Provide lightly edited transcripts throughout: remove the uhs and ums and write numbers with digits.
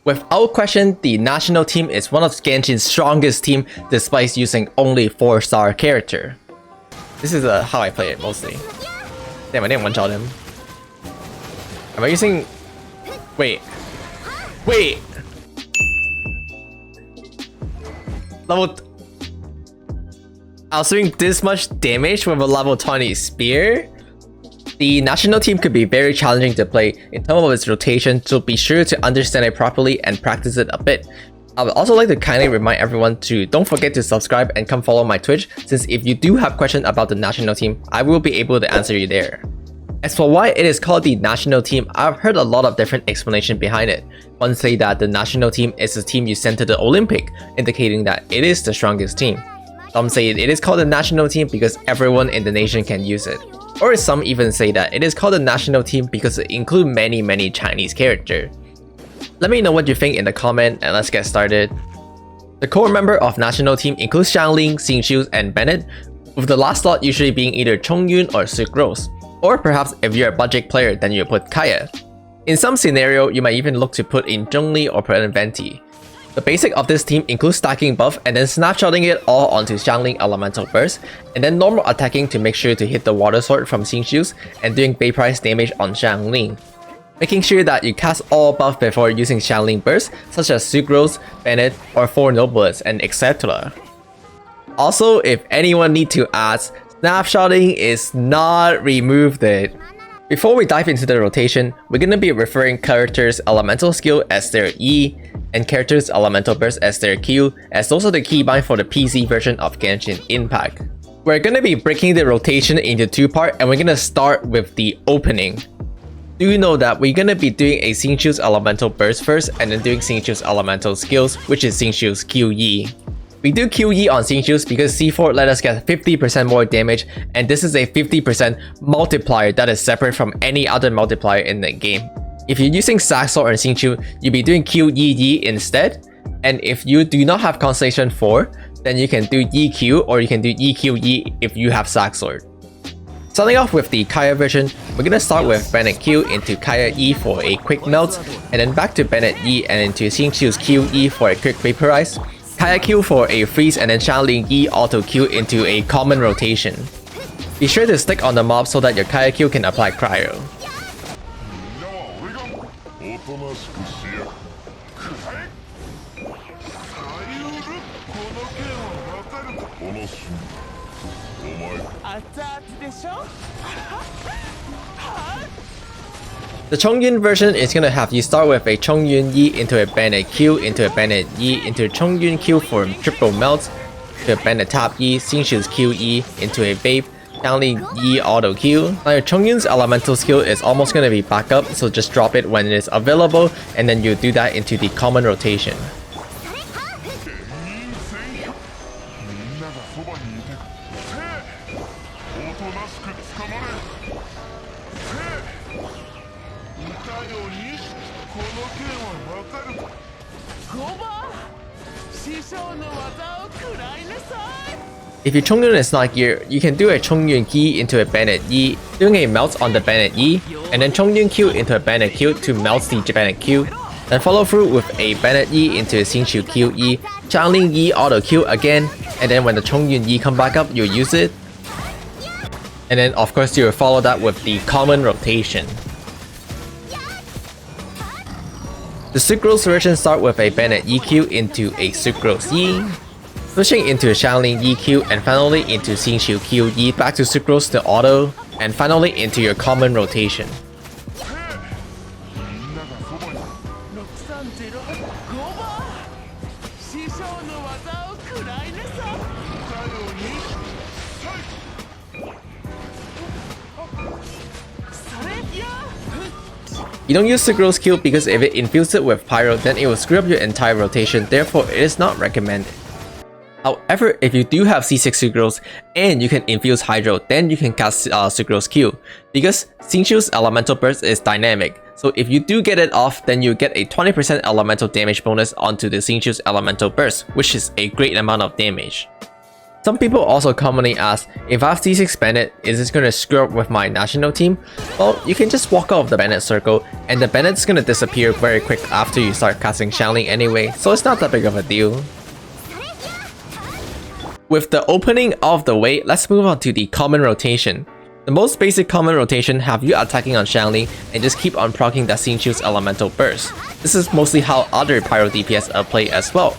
Without question, the national team is one of Genshin's strongest team despite using only 4-star character. This is how I play it mostly. Damn, I didn't one-shot him. Am I using... Wait. I was doing this much damage with a level 20 spear? The national team could be very challenging to play in terms of its rotation, so be sure to understand it properly and practice it a bit. I would also like to kindly remind everyone to don't forget to subscribe and come follow my Twitch, since if you do have questions about the national team, I will be able to answer you there. As for why it is called the national team, I've heard a lot of different explanations behind it. One say that the national team is the team you send to the Olympic, indicating that it is the strongest team. Some say it is called the national team because everyone in the nation can use it. Or some even say that it is called the national team because it includes many Chinese characters. Let me know what you think in the comment and let's get started. The core member of national team includes Xiangling, Xingqiu, and Bennett, with the last slot usually being either Chongyun or Sucrose. Or perhaps if you're a budget player, then you put Kaeya. In some scenario, you might even look to put in Zhongli or put in Venti. The basic of this team includes stacking buff and then snapshotting it all onto Xiangling elemental burst, and then normal attacking to make sure to hit the water sword from Xingqiu and doing base price damage on Xiangling. Making sure that you cast all buff before using Xiangling burst, such as Sucrose, Bennett, or 4 nobles, and etc. Also, if anyone need to ask, snapshotting is not removed it. Before we dive into the rotation, we're gonna be referring characters' elemental skill as their E, and characters' elemental burst as their Q, as those are the keybind for the PC version of Genshin Impact. We're gonna be breaking the rotation into 2 parts, and we're gonna start with the opening. Do know that we're gonna be doing a Xingqiu's elemental burst first, and then doing Xingqiu's elemental skills, which is Xingqiu's QE. We do QE on Xingqiu because C4 let us get 50% more damage, and this is a 50% multiplier that is separate from any other multiplier in the game. If you're using Saxor or Xingqiu, you'll be doing QEE instead, and if you do not have Constellation 4, then you can do EQ or you can do EQE if you have Saxor. Starting off with the Kaeya version, we're gonna start with Bennett Q into Kaeya E for a quick melt, and then back to Bennett E and into Xingqiu's QE for a quick vaporize, Kaeya Q for a freeze, and then Xiangling E auto Q into a common rotation. Be sure to stick on the mob so that your Kaeya Q can apply cryo. The Chongyun version is gonna have you start with a Chongyun E into a Bennett Q into a Bennett E into Chongyun Q for triple melts, to a Bennett tap E, Xingqiu's QE into a vape, Xiangling E auto Q. Now your Chongyun's elemental skill is almost gonna be back up, so just drop it when it is available, and then you do that into the common rotation. If your Chongyun is not geared, you can do a Chongyun Ki into a Bennett E, doing a melt on the Bennett E, and then Chongyun Q into a Bennett Q to melt the Bennett Q, then follow through with a Bennett E into a Xingqiu QE, Xiangling E auto Q again, and then when the Chongyun E come back up, you use it. And then of course you will follow that with the common rotation. The Sucrose version start with a Bennett EQ into a Sucrose E, switching into Xiangling EQ, and finally into Xingqiu QE, back to Sucrose to auto, and finally into your common rotation. You don't use Sucrose Q because if it infuses it with Pyro, then it will screw up your entire rotation, therefore it is not recommended. However, if you do have C6 Sucrose and you can infuse Hydro, then you can cast Sucrose Q, because Xingqiu's elemental burst is dynamic, so if you do get it off, then you get a 20% elemental damage bonus onto the Xingqiu's elemental burst, which is a great amount of damage. Some people also commonly ask, if I have C6 Bennett, is this going to screw up with my national team? Well, you can just walk out of the Bennett circle, and the Bennett's going to disappear very quick after you start casting Xiangling anyway, so it's not that big of a deal. With the opening of the way, let's move on to the common rotation. The most basic common rotation have you attacking on Xiangling and just keep on proccing that Xingqiu's elemental burst. This is mostly how other pyro DPS play as well.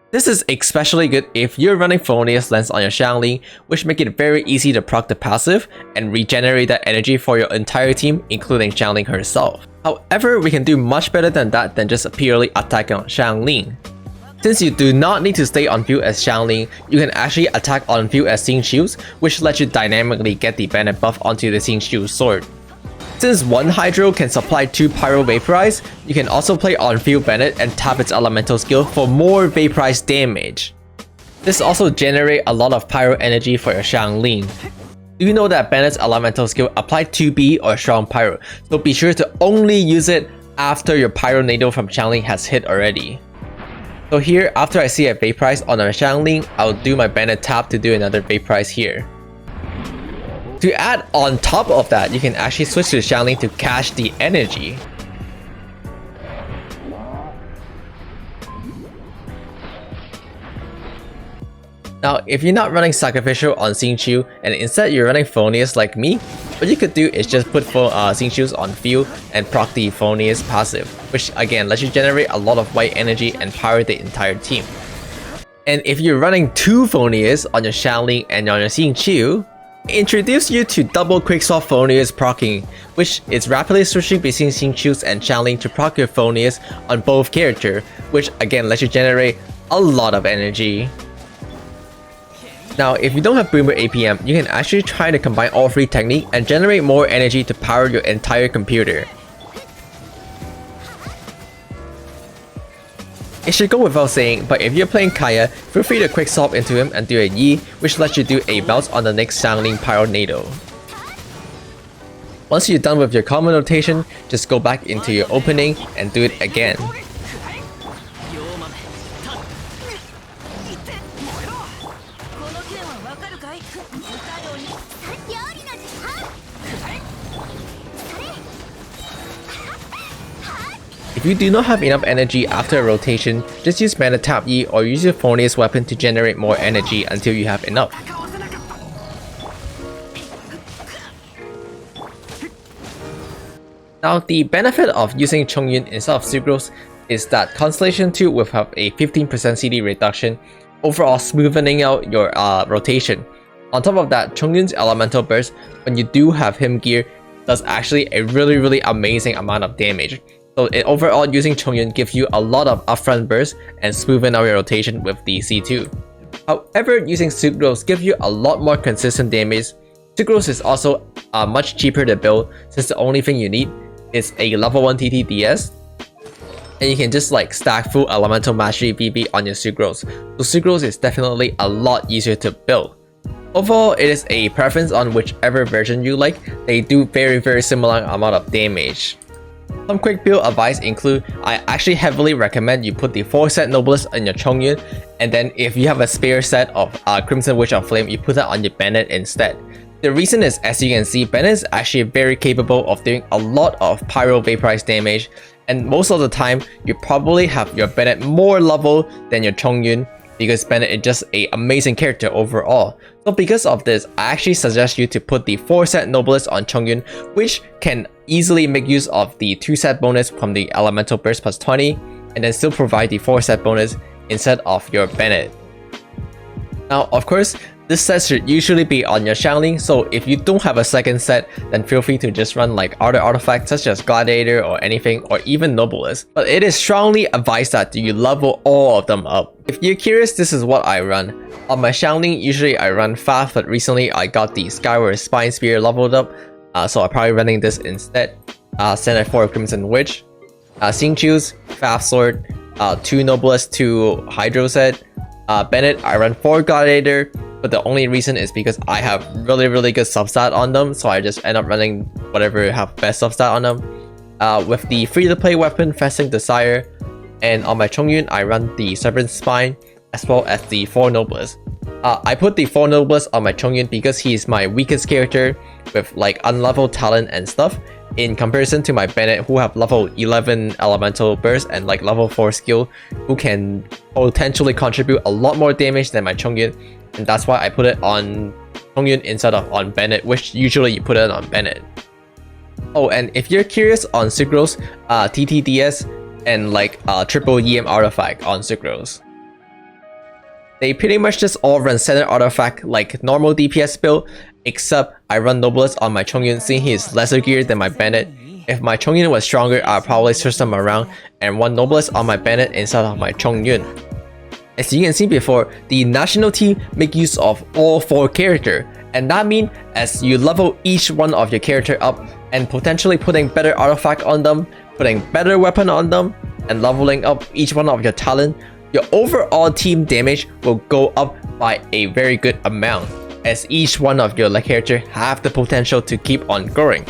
This is especially good if you're running Felonious Lens on your Xiangling, which make it very easy to proc the passive and regenerate that energy for your entire team, including Xiangling herself. However, we can do much better than that than just purely attacking on Xiangling. Since you do not need to stay on field as Xiangling, you can actually attack on field as Xingqiu's, which lets you dynamically get the Bennett buff onto the Xingqiu sword. Since one Hydro can supply 2 Pyro Vaporize, you can also play on field Bennett and tap its elemental skill for more Vaporize damage. This also generates a lot of Pyro energy for your Xiangling. Do you know that Bennett's elemental skill apply 2B or strong Pyro, so be sure to only use it after your Pyro Nado from Xiangling has hit already. So here, after I see a Vaporize on our Xiangling, I'll do my Bennett tap to do another Vaporize here. To add on top of that, you can actually switch to Xiangling to cache the energy. Now, if you're not running Sacrificial on Xingqiu and instead you're running Felonious like me, what you could do is just put Xingqiu's on field and proc the Felonious passive, which again lets you generate a lot of white energy and power the entire team. And if you're running 2 Felonious on your Xiangling and on your Xingqiu, introduce you to double quickswap Felonious proccing, which is rapidly switching between Xingqiu's and Xiangling to proc your Felonious on both characters, which again lets you generate a lot of energy. Now, if you don't have Boomer APM, you can actually try to combine all 3 techniques and generate more energy to power your entire computer. It should go without saying, but if you're playing Kaeya, feel free to quick swap into him and do a Yi, which lets you do a bounce on the next Xiangling Pyro Nado. Once you're done with your common rotation, just go back into your opening and do it again. If you do not have enough energy after a rotation, just use Mana Tap Yi or use your Felonious weapon to generate more energy until you have enough. Now, the benefit of using Chongyun instead of Sucrose is that Constellation 2 will have a 15% CD reduction, overall smoothing out your rotation. On top of that, Chongyun's Elemental Burst, when you do have him gear, does actually a really amazing amount of damage. So overall, using Chongyun gives you a lot of upfront burst and smoothing out your rotation with the C2. However, using Sucrose gives you a lot more consistent damage. Sucrose is also much cheaper to build since the only thing you need is a level 1 TTDS. And you can just like stack full Elemental Mastery VB on your Sucrose. So Sucrose is definitely a lot easier to build. Overall, it is a preference on whichever version you like. They do very similar amount of damage. Some quick build advice include, I actually heavily recommend you put the 4-set Noblest on your Chongyun, and then if you have a spare set of Crimson Witch of Flame, you put that on your Bennett instead. The reason is, as you can see, Bennett is actually very capable of doing a lot of Pyro Vaporize damage, and most of the time, you probably have your Bennett more level than your Chongyun, because Bennett is just an amazing character overall. So because of this, I actually suggest you to put the 4-set Noblest on Chongyun, which can easily make use of the 2-set bonus from the Elemental Burst plus 20, and then still provide the 4-set bonus instead of your Bennett. Now, of course, this set should usually be on your Xiangling, so if you don't have a second set, then feel free to just run like other artifacts such as Gladiator or anything, or even Noblest. But it is strongly advised that you level all of them up. If you're curious, this is what I run. On my Xiangling, usually I run Fast, but recently I got the Skyward Spine Spear leveled up, so I'm probably running this instead. Standard 4 Crimson Witch, Xingqiu's Fast Sword, 2 Noblest, 2 Hydro set, Bennett, I run 4 Gladiator, but the only reason is because I have really good substat on them, so I just end up running whatever have best substat on them. With the free-to-play weapon, Festing Desire, And on my Chongyun, I run the Serpent Spine as well as the 4 Noblest. I put the 4 Noblest on my Chongyun because he is my weakest character with like unleveled talent and stuff, in comparison to my Bennett who have level 11 elemental burst and like level 4 skill, who can potentially contribute a lot more damage than my Chongyun, and that's why I put it on Chongyun instead of on Bennett, which usually you put it on Bennett. Oh, and if you're curious on Sucrose, TTDS and like triple EM artifact on Sucrose, they pretty much just all run standard artifact like normal DPS build, except I run Noblest on my Chongyun since he is lesser geared than my Bennett. If my Chongyun was stronger, I'd probably switch them around and run Noblest on my Bennett instead of my Chongyun. As you can see before, the national team make use of all 4 characters, and that means as you level each one of your character up and potentially putting better artifact on them, putting better weapon on them, and leveling up each one of your talent, your overall team damage will go up by a very good amount, as each one of your character have the potential to keep on growing.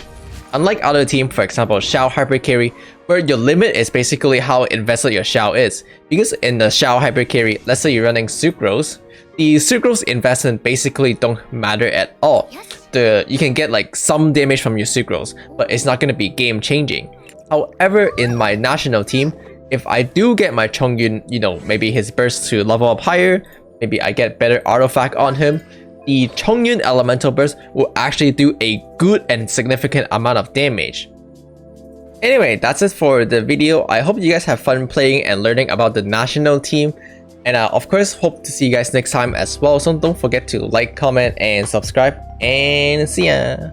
Unlike other teams, for example Xiao Hyper Carry, where your limit is basically how invested your Xiao is. Because in the Xiao Hyper Carry, let's say you're running Sucrose, the Sucrose investment basically don't matter at all. You can get like some damage from your Sucrose, but it's not going to be game changing. However, in my national team, if I do get my Chongyun, you know, maybe his burst to level up higher, maybe I get better artifact on him, the Chongyun elemental burst will actually do a good and significant amount of damage. Anyway, that's it for the video. I hope you guys have fun playing and learning about the national team. And of course, hope to see you guys next time as well. So don't forget to like, comment, and subscribe. And see ya!